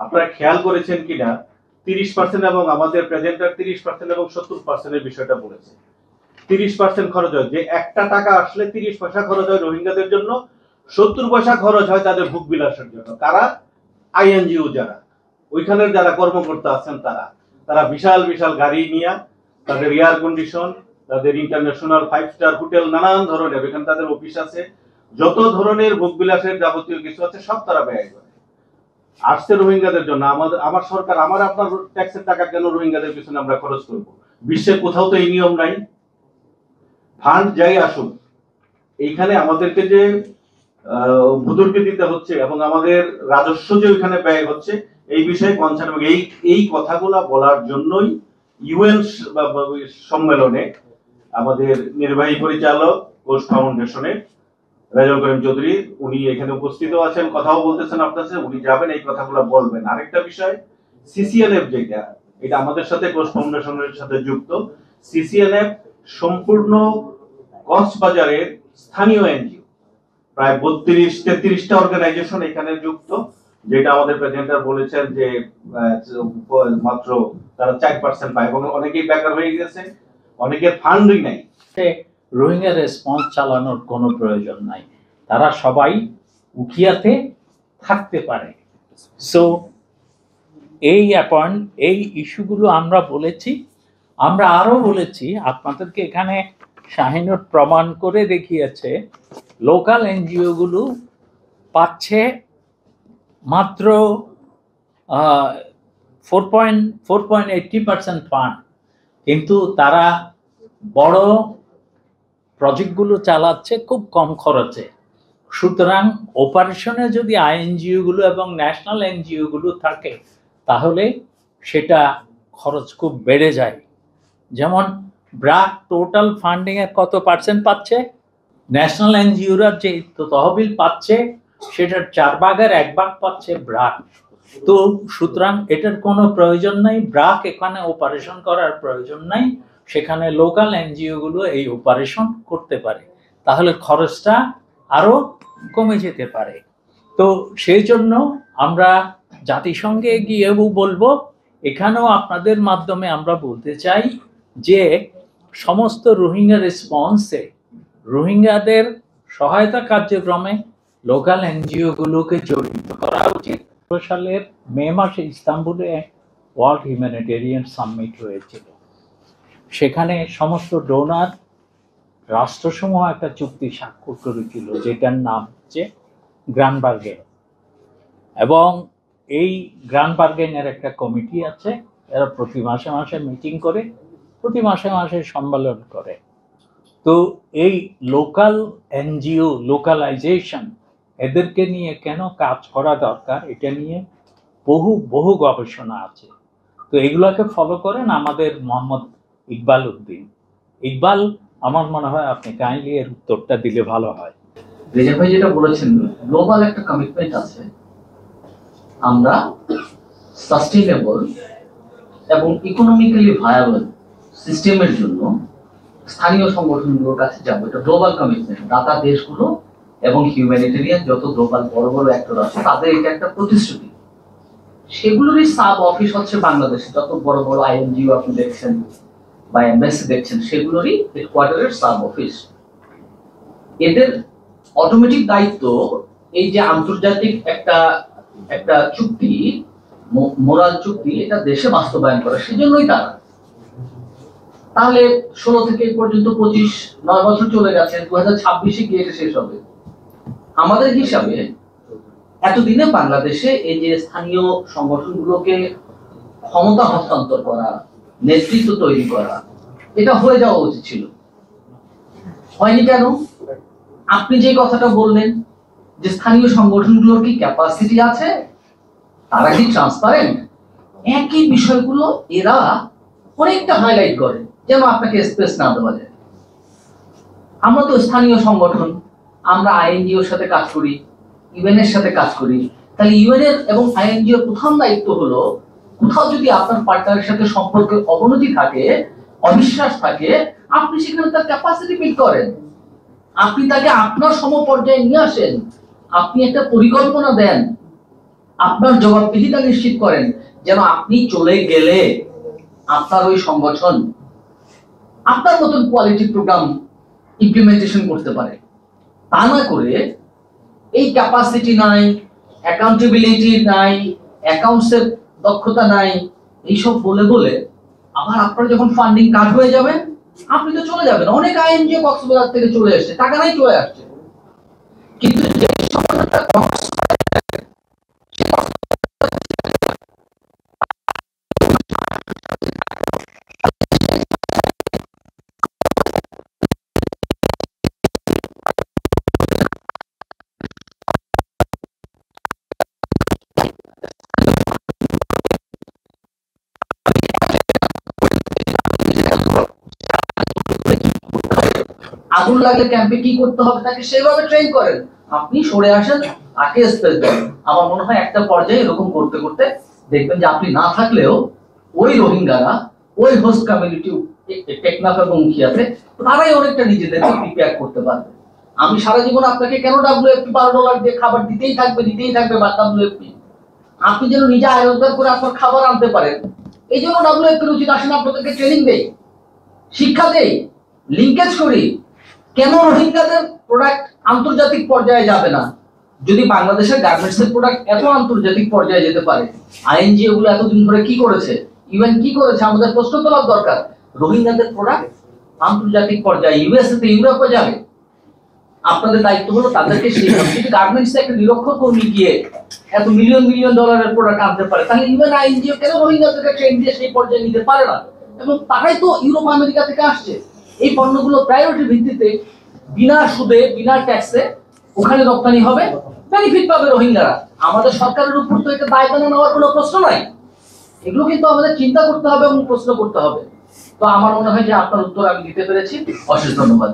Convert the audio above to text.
আপনারা খেয়াল করেছেন কিনা 30% এবং আমাদের প্রেজেন্টার 30% এবং 70% বিষয়টা বলেছে। 30% খরচ হয়, যে একটা টাকা আসলে 30 পয়সা খরচ হয় রোহিঙ্গাদের জন্য, 70 পয়সা খরচ হয় তাদের ভোগ বিলাসের জন্য। কারা? আইএনজিও যারা ওইখানের যারা কর্মকর্তা আছেন তারা বিশাল বিশাল গাড়ি নিয়ে, তাদের এয়ার কন্ডিশন, তাদের ইন্টারন্যাশনাল 5 স্টার হোটেল, নানান ধরনের এখানে তাদের অফিস আছে, যত ধরনের ভোগ বিলাসের যাবতীয় কিছু আছে সব তারা ব্যয় করে। আসছে রোহিঙ্গাদের জন্য। আমার সরকার, আমার আপনার ট্যাক্সের টাকা কেন রোহিঙ্গাদের পিছনে আমরা খরচ করব? বিশ্বের কোথাও তো এই নিয়ম নাই। ফান্ড যাই আসুক, এইখানে আমাদেরকে যে ভুতুরকে দিতে হচ্ছে এবং আমাদের রাজস্ব যে ওইখানে ব্যয় হচ্ছে, এই বিষয়ে কনসার্ন, এবং এই কথাগুলো বলার জন্যই ইউএন সম্মেলনে আমাদের নির্বাহী পরিচালক কোষ ফাউন্ডেশনের রেজাউল করিম চৌধুরী, উনি এখানে উপস্থিত আছেন, কথাও বলতেছেন আপনার সাথে, উনি যাবেন এই কথাগুলো বলবেন। আরেকটা বিষয়, সিসিএলএফ যেটা, এটা আমাদের সাথে কোষ ফাউন্ডেশনের সাথে যুক্ত। সিসিএলএফ সম্পূর্ণ কক্সবাজারের স্থানীয় এনজিও, প্রায় 32-33টা অর্গানাইজেশন এখানে যুক্ত, যেটা আমাদের প্রেসিডেন্ট বলেছেন যে মাত্র তারা 4% পায়, এবং অনেকেই বেকার হয়ে গেছে, অনেকের ফান্ডই নাই। রোহিঙ্গা রেসপন্স চালানোর কোনো প্রয়োজন নাই, তারা সবাই উখিয়াতে থাকতে পারে। সো এই ইস্যুগুলো আমরা বলেছি। আমরা আরো বলেছি, আপনাদেরকে এখানে শাহিনুর প্রমাণ করে দেখিয়েছে, লোকাল এনজিও গুলো পাচ্ছে মাত্র 4.80% ফান্ড, কিন্তু তারা বড় প্রজেক্টগুলো চালাচ্ছে খুব কম খরচে। সুতরাং অপারেশনে যদি আইএনজিও গুলো এবং ন্যাশনাল এনজিও গুলো থাকে, তাহলে সেটা খরচ খুব বেড়ে যায়। যেমন ব্রাক টোটাল ফান্ডিং এর কত পার্সেন্ট পাচ্ছে, ন্যাশনাল এনজিওরা যে তহবিল পাচ্ছে সেটার 4 ভাগের 1 ভাগ পাচ্ছে ব্রাক। তো সুতরাং এটার কোনো প্রয়োজন নাই, ব্রাক এখানে অপারেশন করার প্রয়োজন নাই, সেখানে লোকাল এনজিও গুলো এই অপারেশন করতে পারে, তাহলে খরচটা আরো কমে যেতে পারে। তো সেই জন্য আমরা জাতিসংঘে গিয়েও বলবো, এখানেও আপনাদের মাধ্যমে আমরা বলতে চাই যে সমস্ত রোহিঙ্গা রেসপন্সে, রোহিঙ্গাদের সহায়তা কার্যক্রমে লোকাল এনজিও গুলোকে জড়িত করা উচিত। সালের মে মাসে ইস্তাম্বুলে ওয়ার্ল্ড হিউম্যানিটেরিয়ান সামিট হয়েছিল, সেখানে সমস্ত ডোনার রাষ্ট্রসমূহ একটা চুক্তি স্বাক্ষর করেছিল, যেটার নাম হচ্ছে গ্রান্ড বার্গেন। এবং এই গ্রান্ড বার্গেনের একটা কমিটি আছে, এরা প্রতি মাসে মাসে মিটিং করে, প্রতি মাসে মাসে সম্মেলন করে। তো এই লোকাল এনজিও লোকালাইজেশন, এদেরকে নিয়ে কেন কাজ করা দরকার, এটা নিয়ে বহু গবেষণা আছে। তো এগুলোকে ফলো করেন আমাদের মোহাম্মদ ইকবাল উদ্দিন। ইকবাল, আমার মনে হয় আপনি কাইন্ডলি এর উত্তরটা দিলে ভালো হয়। রেজা ভাই যেটা বলেছেন, গ্লোবাল একটা কমিটমেন্ট আছে, আমরা সাস্টেইনেবল এবং ইকোনমিক্যালি ভায়াবল সিস্টেমের জন্য স্থানীয় সংগঠনগুলোর কাছে যাবো। এটা গ্লোবাল কমিটমেন্ট, দাতা দেশগুলো এবং হিউম্যানিটেরিয়ান যত গ্লোবাল বড় বড় অ্যাক্টর আছে, তাদের এটা একটা প্রতিশ্রুতি। সেগুলোরই সাব অফিস হচ্ছে বাংলাদেশে, যত বড় বড় আইএনজিও আপনি দেখছেন বা এমবেসি দেখছেন, সেগুলোরই হেডকোয়ার্টারের সাব অফিস। এদের অটোমেটিক দায়িত্ব এই যে আন্তর্জাতিক একটা চুক্তি, মোরাল চুক্তি, এটা দেশে বাস্তবায়ন করা, সেজন্যই তারা। তাহলে 16 থেকে পর্যন্ত 9 বছর চলে গেছে, 2026-এ গিয়ে শেষ হবে। আমাদের হিসাবে এতদিনে বাংলাদেশে এই যে স্থানীয় সংগঠনগুলোকে ক্ষমতা হস্তান্তর করা, নেতৃত্ব তৈরি করা, এটা হয়ে যাওয়া উচিত ছিল। হয়নি কেন? আপনি যে কথাটা বললেন যে স্থানীয় সংগঠনগুলোর কি ক্যাপাসিটি আছে, তারা কি ট্রান্সপারেন্ট, একই বিষয়গুলো এরা অনেকটা হাইলাইট করে যেন আপনাকে স্পেস না দেওয়া যায়। আমরা তো স্থানীয় সংগঠন, আমরা আইএনজিওর সাথে কাজ করি, ইউএন এর সাথে কাজ করি। তাহলে ইউএন এর এবং আইএনজিওর প্রথম দায়িত্ব হলো, কোথাও যদি আপনার পার্টনারের সাথে সম্পর্কে অবনতি থাকে, অবিশ্বাস থাকে, আপনি সেখানে তার ক্যাপাসিটি বিল্ড করেন, আপনি তাকে আপনার সমপর্যায়ে নিয়ে আসেন, আপনি একটা পরিকল্পনা দেন, আপনার জবাবদিহিতা নিশ্চিত করেন, যেন আপনি চলে গেলে আপনার ওই সংগঠন আপনার মতন কোয়ালিটি প্রোগ্রাম ইমপ্লিমেন্টেশন করতে পারে। তা না করে এই ক্যাপাসিটি নাই, অ্যাকাউন্টেবিলিটি নাই, অ্যাকাউন্টসের দক্ষতা নাই, এইসব বলে বলে আবার আপনার যখন ফান্ডিং কাট হয়ে যাবে আপনি তো চলে যাবেন। অনেক আইএনজিও কক্সবাজার থেকে চলে আসছে, টাকা নাই চলে আসছে, কিন্তু যে সময়টা আগুন লাগলে ক্যাম্পে কি করতে হবে তাকে সেভাবে ট্রেন করেন, আপনি সরে আসেন, তাকে স্পেস দেন। আমার মনে হয় একটা পর্যায়ে এরকম করতে করতে দেখবেন যে আপনি না থাকলেও ওই রোহিঙ্গারা, ওই হোস্ট কমিউনিটি টেকনাফ এবং মুখিয়াতে তারাই অনেকটা নিজেদেরকে প্রিপেয়ার করতে পারবে। আমি সারা জীবন আপনাকে কেন WFP $12 দিয়ে খাবার দিতেই থাকবে বা WFP, আপনি যেন নিজে আয় রোজগার করে আপনার খাবার আনতে পারেন, এই জন্য WFP উচিত আসেন আপনাদেরকে ট্রেনিং দেই, শিক্ষা দেই, লিঙ্কেজ করি। কেন রোহিঙ্গাদের প্রোডাক্ট আন্তর্জাতিক পর্যায়ে যাবে না? যদি বাংলাদেশের গার্মেন্টস এর প্রোডাক্ট এত আন্তর্জাতিক পর্যায়ে যেতে পারে, আইএনজিও গুলো এতদিন ধরে কি করেছে, ইউএন কি করেছে, আমাদের প্রশ্ন তোলার দরকার। রোহিঙ্গাদের প্রোডাক্ট আন্তর্জাতিক পর্যায়ে ইউএসএ তে, ইউরোপে যাবে, আপনাদের দায়িত্ব হলো তাদেরকে শেখানো। যদি গার্মেন্টস একটা নিরক্ষর কর্মী গিয়ে এত মিলিয়ন মিলিয়ন ডলারের প্রোডাক্ট আনতে পারে, তাহলে ইউএন আইএনজিও কেন রোহিঙ্গাদেরকে ট্রেন দিয়ে সেই পর্যায়ে নিতে পারে না? এবং তারাই তো ইউরোপ আমেরিকা থেকে আসছে। এই পণ্যগুলো প্রায়োরিটি ভিত্তিতে বিনা সুদে বিনা ট্যাক্সে ওখানে রপ্তানি হবে, বেনিফিট পাবে রোহিঙ্গারা। আমাদের সরকারের উপর তো এটা দায়িত্ব নেওয়ার কোনো প্রশ্ন নাই। এগুলো কিন্তু আমাদের চিন্তা করতে হবে এবং প্রশ্ন করতে হবে। তো আমার মনে হয় যে আপনার উত্তর আমি দিতে পেরেছি। অশেষ ধন্যবাদ।